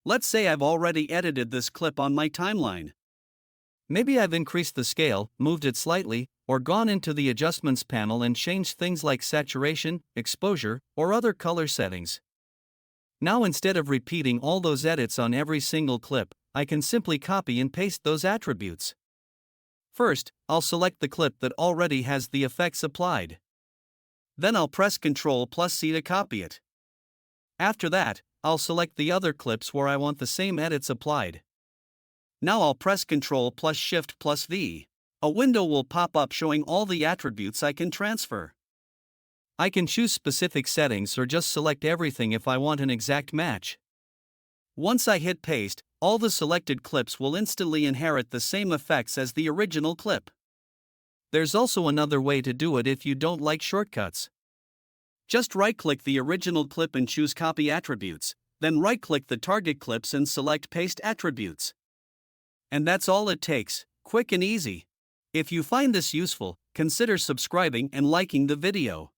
Let's say I've already edited this clip on my timeline. Maybe I've increased the scale, moved it slightly, or gone into the adjustments panel and changed things like saturation, exposure, or other color settings. Now instead of repeating all those edits on every single clip, I can simply copy and paste those attributes. First, I'll select the clip that already has the effects applied. Then I'll press Ctrl+C to copy it. After that, I'll select the other clips where I want the same edits applied. Now I'll press Ctrl+Shift+V. A window will pop up showing all the attributes I can transfer. I can choose specific settings or just select everything if I want an exact match. Once I hit paste, all the selected clips will instantly inherit the same effects as the original clip. There's also another way to do it if you don't like shortcuts. Just right-click the original clip and choose Copy Attributes, then right-click the target clips and select Paste Attributes. And that's all it takes, quick and easy. If you find this useful, consider subscribing and liking the video.